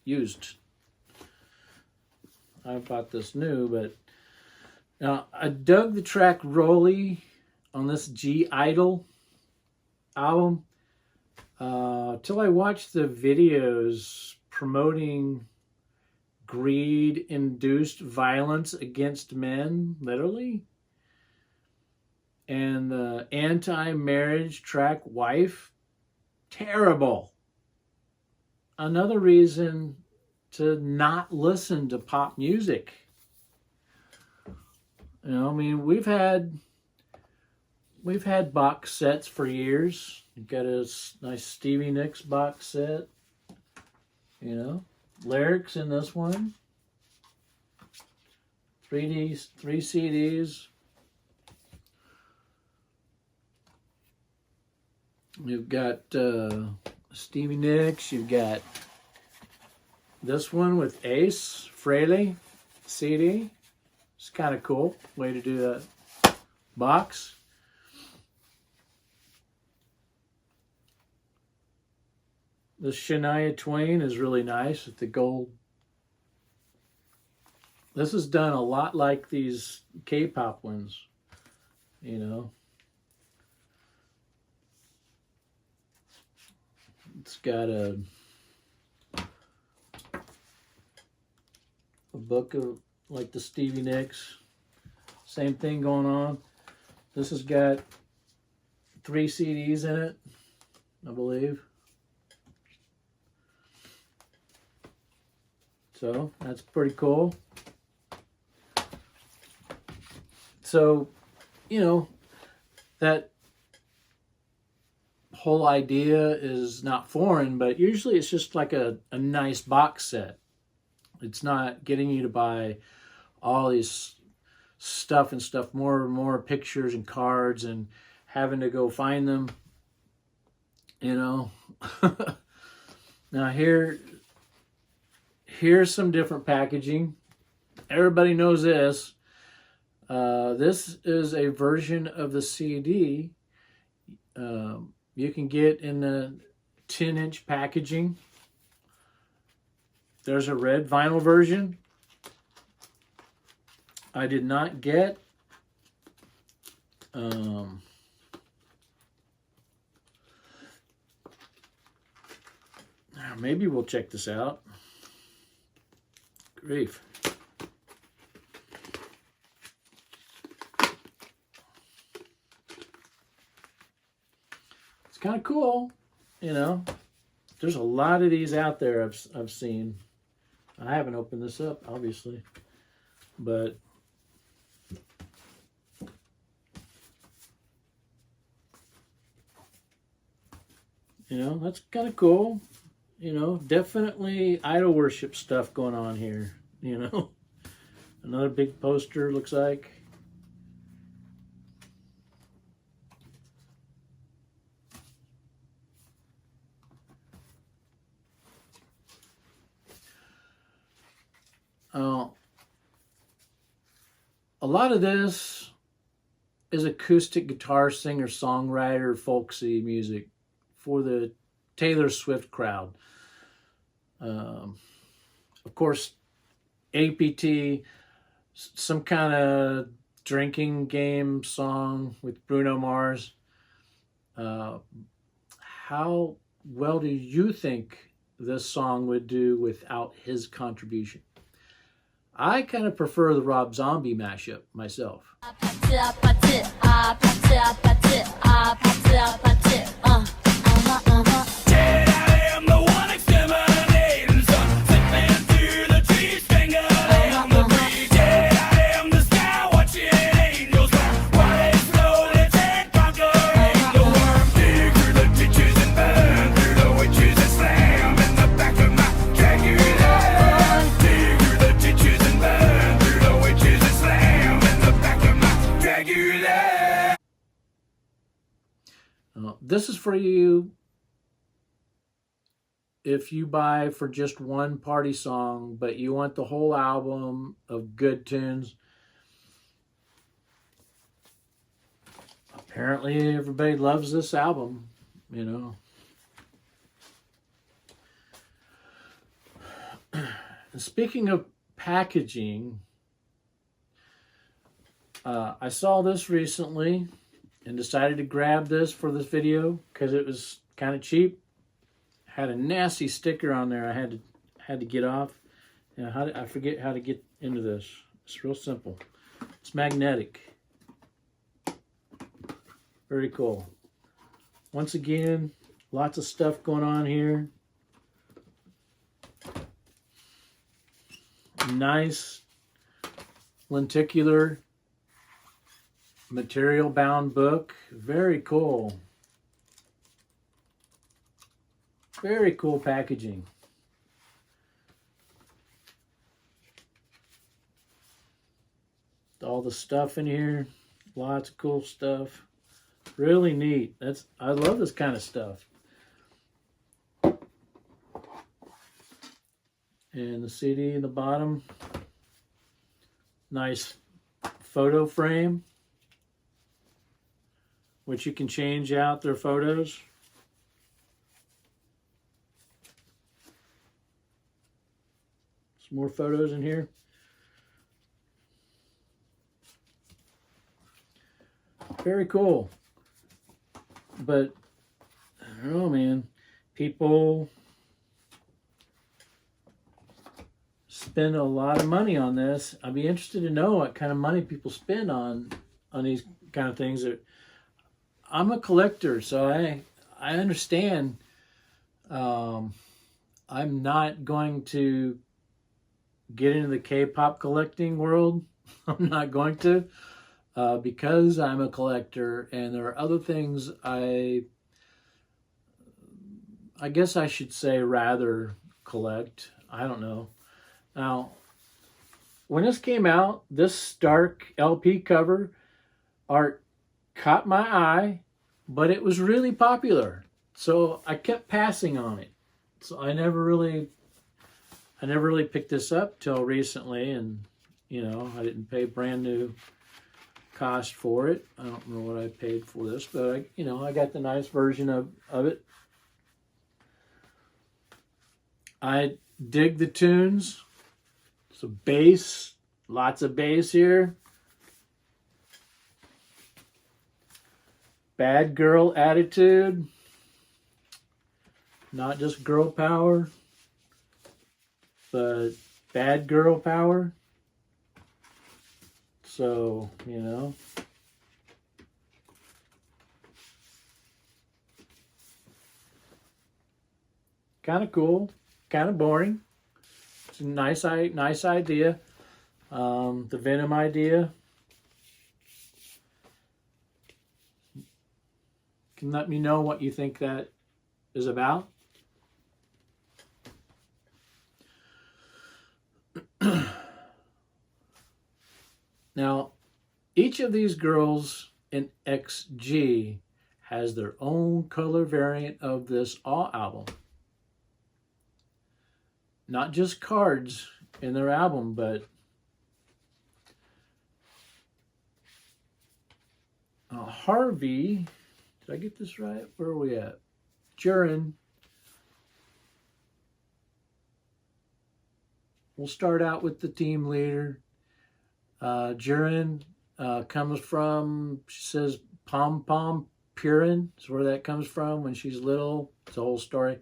Speaker 1: Used. I bought this new, but now I dug the track Rolly on this G Idol album till I watched the videos promoting greed-induced violence against men, literally, and the anti-marriage track Wife. Terrible. Another reason to not listen to pop music. You know, I mean, we've had box sets for years. You've got a nice Stevie Nicks box set. You know, lyrics in this one. 3 CDs. You've got Stevie Nicks. You've got this one with Ace Frehley CD. It's kind of cool way to do that box. The Shania Twain is really nice with the gold. This is done a lot like these K-pop ones, you know. It's got a book of like the Stevie Nicks. Same thing going on. This has got 3 CDs in it, I believe. So that's pretty cool. So, you know, that whole idea is not foreign, but usually it's just like a nice box set. It's not getting you to buy all these stuff and stuff, more and more pictures and cards and having to go find them, you know. Now here's some different packaging. Everybody knows this. This is a version of the CD you can get in the 10-inch packaging. There's a red vinyl version. I did not get maybe we'll check this out. Grief. It's kind of cool, you know. There's a lot of these out there I've seen. I haven't opened this up, obviously, but you know, that's kind of cool. You know, definitely idol worship stuff going on here, you know. Another big poster, looks like. A lot of this is acoustic guitar singer, songwriter, folksy music for the Taylor Swift crowd. Of course, APT, some kind of drinking game song with Bruno Mars. How well do you think this song would do without his contribution? I kind of prefer the Rob Zombie mashup myself. This is for you if you buy for just one party song, but you want the whole album of good tunes. Apparently everybody loves this album, you know. And speaking of packaging, I saw this recently and decided to grab this for this video because it was kind of cheap. Had a nasty sticker on there I had to get off. You know, I forget how to get into this. It's real simple. It's magnetic. Very cool. Once again, lots of stuff going on here. Nice lenticular material bound book. Very cool. Very cool packaging. All the stuff in here. Lots of cool stuff. Really neat. I love this kind of stuff. And the CD in the bottom. Nice photo frame, which you can change out their photos. Some more photos in here. Very cool. But I don't know, man. People spend a lot of money on this. I'd be interested to know what kind of money people spend on these kind of things. I'm a collector, so I understand. I'm not going to get into the K-pop collecting world. I'm not going to, because I'm a collector, and there are other things I guess I should say rather collect. I don't know. Now, when this came out, this Stark LP cover art caught my eye, but it was really popular. So I kept passing on it. So I never really picked this up till recently, and you know, I didn't pay brand new cost for it. I don't know what I paid for this, but I got the nice version of it. I dig the tunes. So bass, lots of bass here. Bad girl attitude. Not just girl power, but bad girl power. So, you know. Kind of cool, kind of boring. It's a nice idea. The Venom idea. Can let me know what you think that is about. Now, each of these girls in XG has their own color variant of this All album. Not just cards in their album, but Harvey, did I get this right? Where are we at? Jurin. We'll start out with the team leader. Jurin comes from, she says, Pom Pom Purin is where that comes from when she's little. It's a whole story.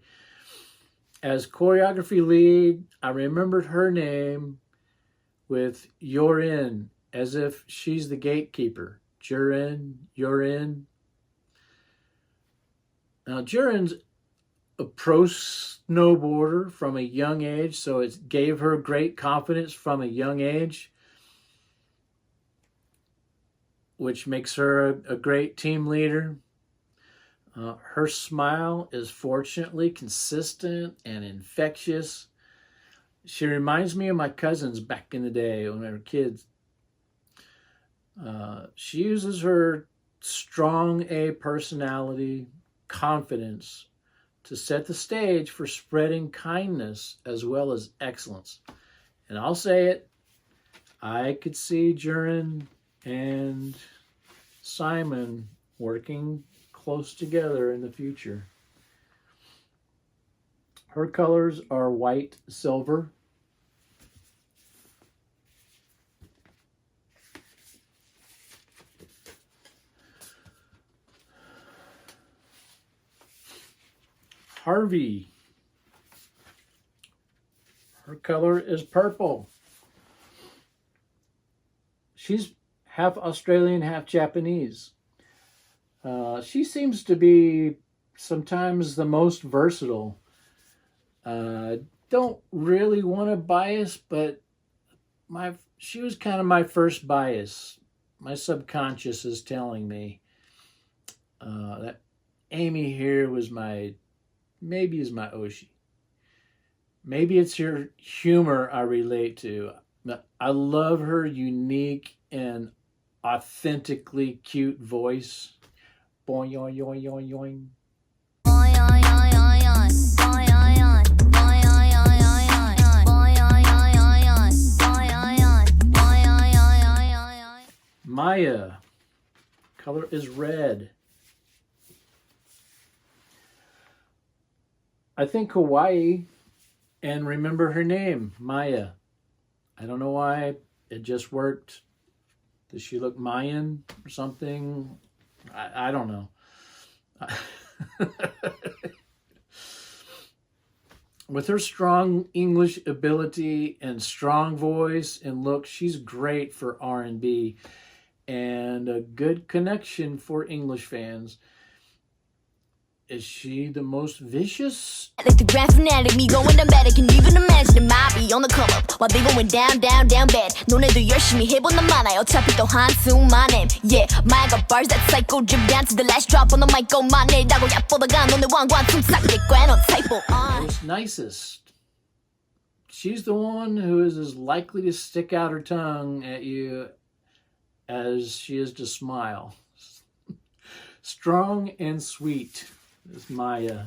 Speaker 1: As choreography lead, I remembered her name with Yeonmi, as if she's the gatekeeper. Jurin. Now, Jurin's a pro snowboarder from a young age, so it gave her great confidence from a young age, which makes her a great team leader. Her smile is fortunately consistent and infectious. She reminds me of my cousins back in the day when we were kids. She uses her strong A personality, confidence, to set the stage for spreading kindness as well as excellence. And I'll say it, I could see Jurin and Simon working close together in the future. Her colors are white, silver. Harvey. Her color is purple. She's half Australian, half Japanese. She seems to be sometimes the most versatile. Don't really want to bias, but she was kind of my first bias. My subconscious is telling me that Amy here was maybe is my Oshi. Maybe it's her humor I relate to. I love her unique and authentically cute voice. Boing, yoing, yoing, yoing, yoing. Maya. Color is red. I think Hawaii, and remember her name, Maya. I don't know why, it just worked. Does she look Mayan or something? I don't know. With her strong English ability and strong voice and look, she's great for R&B and a good connection for English fans. Is she the most vicious?
Speaker 2: Like the grand finale, me going to bed. I can even imagine it might be on the come up while they going down, down, down bad. 너네도 열심히 해본 놈 많아. 어차피 또 한숨만 해. Yeah, my got bars that psycho drip down to the last drop on the mic. Go my name, 나고 얕보다가 너네 왕관 숨싹게 꿰놓 typo.
Speaker 1: Most nicest. She's the one who is as likely to stick out her tongue at you as she is to smile. Strong and sweet is Maya.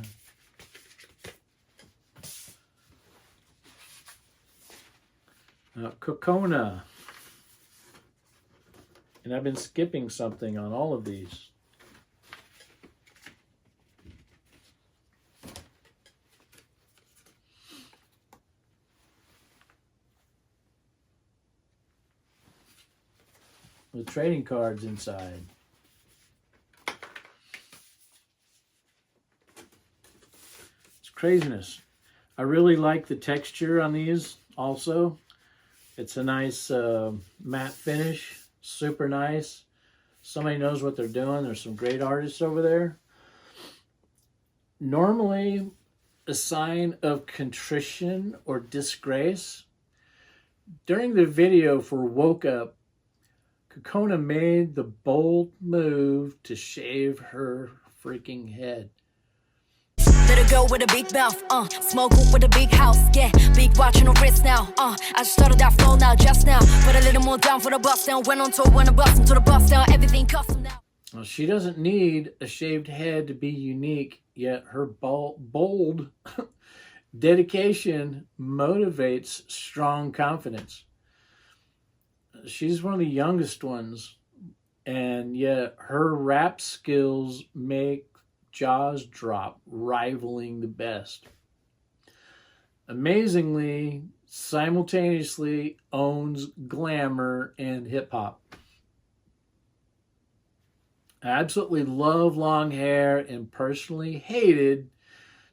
Speaker 1: Cocona. And I've been skipping something on all of these. With trading cards inside. It's craziness. I really like the texture on these also. It's a nice matte finish. Super nice. Somebody knows what they're doing. There's some great artists over there. Normally, a sign of contrition or disgrace. During the video for Woke Up, Cocona made the bold move to shave her freaking head.
Speaker 2: Little girl with a big mouth, smoke with a big house, yeah, big watch on her wrist now, I just started that flow now, just now, put a little more down for the bus down, went on tour, when I bust into the bus down, everything custom now.
Speaker 1: Well, she doesn't need a shaved head to be unique, yet her bold dedication motivates strong confidence. She's one of the youngest ones, and yet her rap skills make jaws drop, rivaling the best. Amazingly, simultaneously owns glamour and hip-hop. I absolutely love long hair and personally hated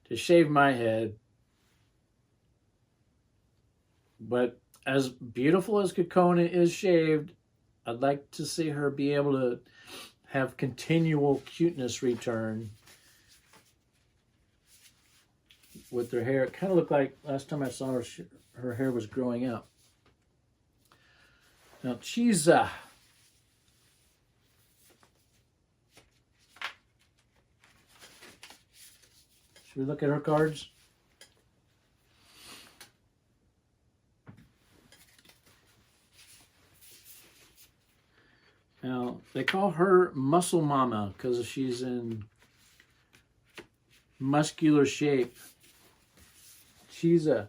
Speaker 1: to shave my head. But as beautiful as Cocona is shaved, I'd like to see her be able to have continual cuteness return with her hair. It kind of looked like last time I saw her, her hair was growing out. Now, Chisa. Should we look at her cards? Now, they call her Muscle Mama because she's in muscular shape. Chisa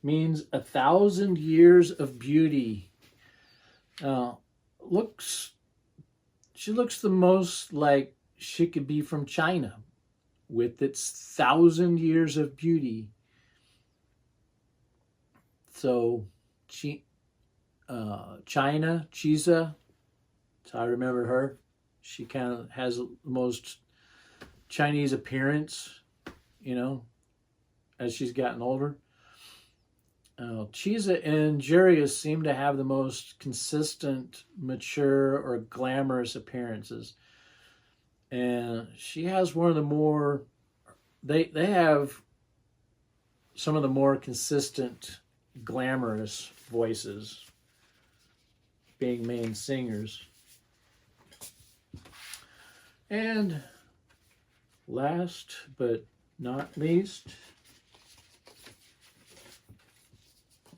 Speaker 1: means 1,000 years of beauty. She looks the most like she could be from China with its 1,000 years of beauty. So, China, Chisa, that's how I remember her. She kind of has the most Chinese appearance, you know, as she's gotten older. Chisa and Juria seem to have the most consistent, mature, or glamorous appearances. And she has one of the more, they have some of the more consistent, glamorous voices, being main singers. And last but not least,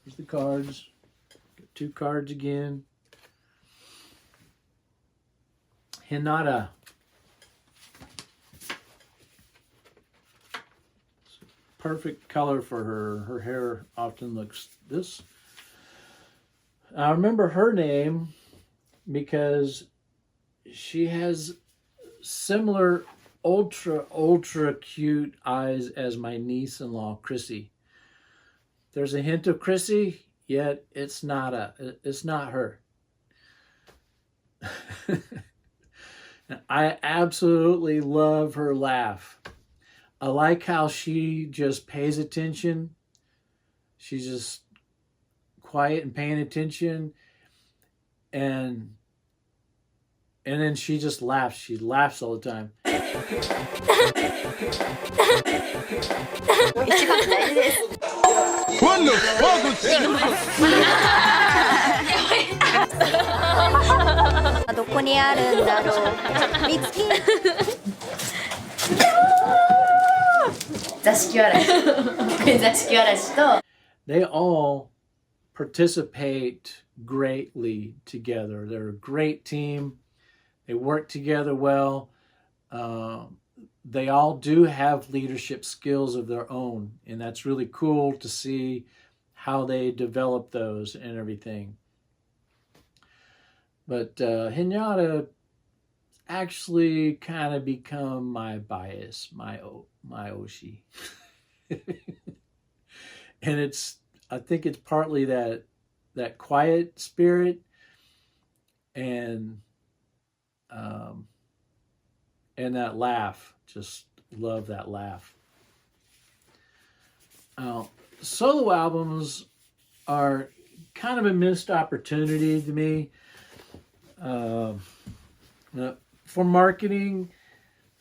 Speaker 1: here's the cards. Got 2 cards again. Hinata. Perfect color for her. Her hair often looks this. I remember her name because she has similar ultra cute eyes as my niece-in-law Chrissy. There's a hint of Chrissy, yet it's not her. I absolutely love her laugh. I like how she just pays attention. She's just quiet and paying attention, and then she just laughs. She laughs all the time.
Speaker 2: どこにあるんだろう。見つけ。座敷わらし。座敷わらしと。
Speaker 1: They all participate greatly together. They're a great team. They work together well. They all do have leadership skills of their own, and that's really cool to see how they develop those and everything. But Hinata actually kind of become my bias, my Oshi. And I think it's partly that quiet spirit and that laugh. Just love that laugh. Solo albums are kind of a missed opportunity to me. For marketing,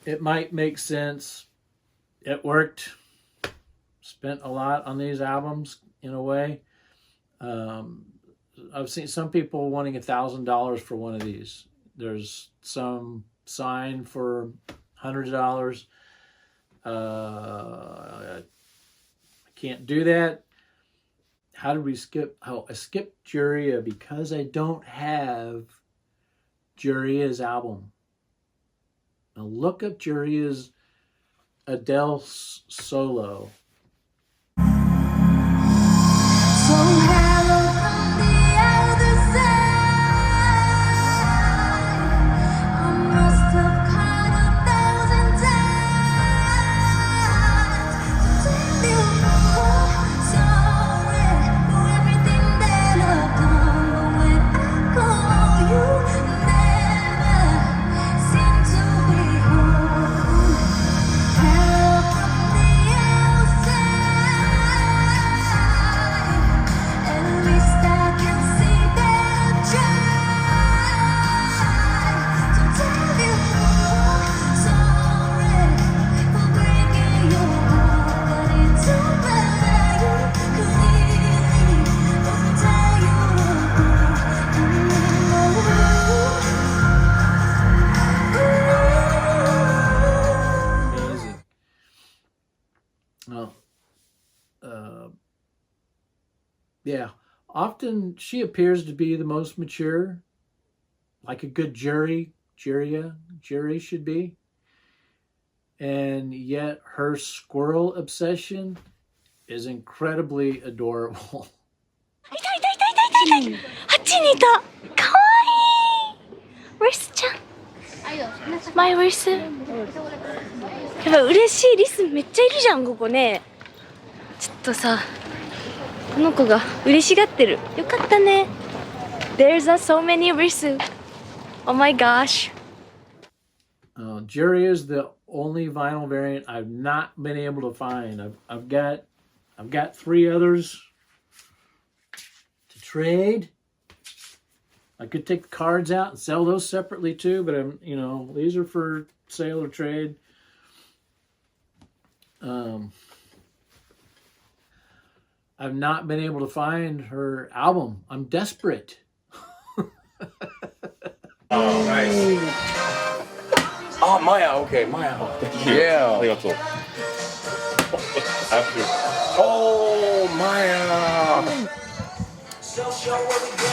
Speaker 1: it might make sense. It worked. Spent a lot on these albums in a way. I've seen some people wanting $1,000 for one of these. There's some signed for hundreds of dollars. I can't do that. How did we skip? Oh, I skipped Juria because I don't have Juria's album. Now look up Juria's Adele solo. Yeah, often she appears to be the most mature, like a good jury should be. And yet her squirrel obsession is incredibly adorable.
Speaker 2: あっちにいた。かわいい。リスちゃん。マイリス。やっぱ嬉しい。リスめっちゃいるじゃんここね。ちょっとさ。この子が嬉しがってる。よかったね。There's so many risu. Oh my gosh.
Speaker 1: Juria is the only vinyl variant I've not been able to find. I've got 3 others to trade. I could take the cards out and sell those separately too, but these are for sale or trade. I've not been able to find her album. I'm desperate.
Speaker 4: Oh, nice. Oh, Maya. Okay, Maya. Yeah.
Speaker 7: ありがとう。
Speaker 4: Oh, Maya.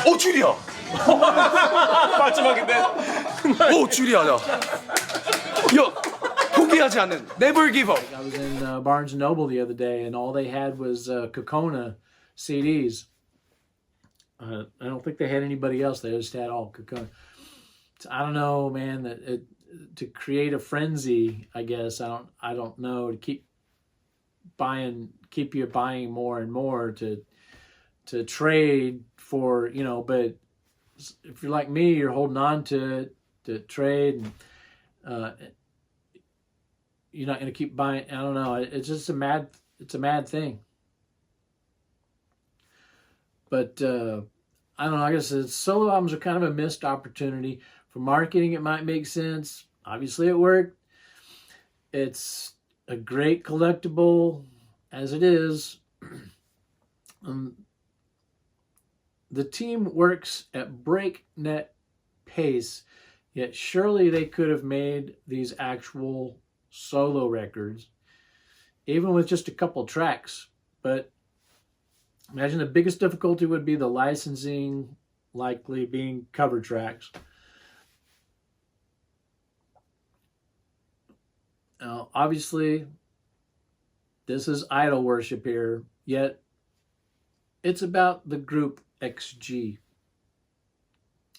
Speaker 4: 오, 주리야. 마지막인데. 오, 주리야다. 야. 포기하지 않는 Never give up.
Speaker 1: I was in Barnes & Noble the other day, and all they had was Cocona CDs. I don't think they had anybody else. They just had all Cocona. So I don't know, man. To create a frenzy, I guess. I don't know, to keep you buying more and more to trade for, But if you're like me, you're holding on to it, to trade, and you're not going to keep buying. I don't know. It's just a mad thing. But I don't know. I guess solo albums are kind of a missed opportunity. For marketing, it might make sense. Obviously, it worked. It's a great collectible as it is. The team works at breakneck pace, yet surely they could have made these actual solo records, even with just a couple tracks. But imagine the biggest difficulty would be the licensing, likely being cover tracks. Now, obviously, this is idol worship here, yet it's about the group XG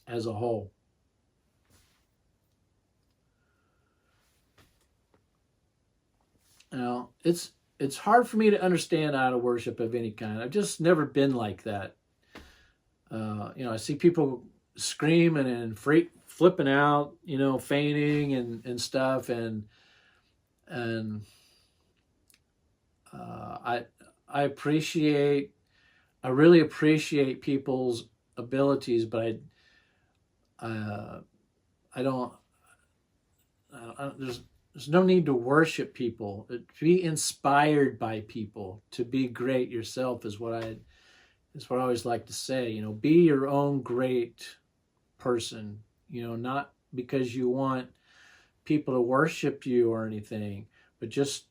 Speaker 1: as a whole. Now, it's hard for me to understand idol worship of any kind. I've just never been like that. I see people screaming and flipping out, fainting and stuff, and I really appreciate people's abilities, but there's no need to worship people. To be inspired by people, to be great yourself is what I always like to say. Be your own great person. Not because you want people to worship you or anything, but just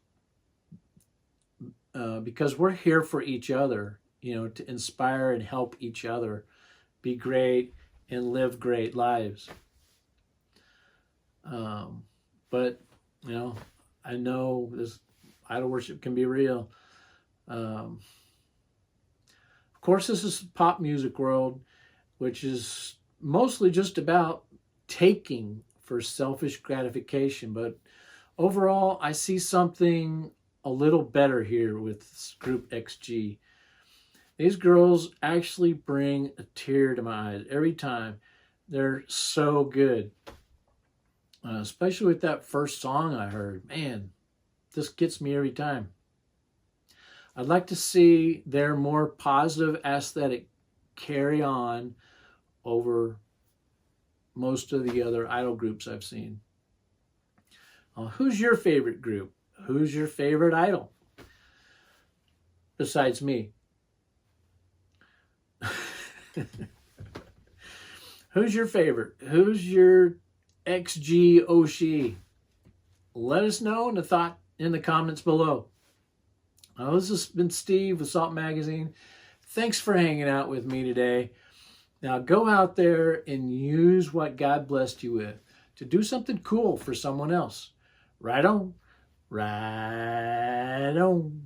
Speaker 1: because we're here for each other. To inspire and help each other be great and live great lives. But I know this idol worship can be real. Of course, this is the pop music world, which is mostly just about taking for selfish gratification. But overall, I see something a little better here with Group XG. These girls actually bring a tear to my eyes every time. They're so good. Especially with that first song I heard. Man, this gets me every time. I'd like to see their more positive aesthetic carry on over most of the other idol groups I've seen. Who's your favorite group? Who's your favorite idol? Besides me. Who's your favorite? Who's your XG Oshi? Let us know in the comments below. This has been Steve with Salt Magazine. Thanks for hanging out with me today. Now go out there and use what God blessed you with to do something cool for someone else. Right on. Right on.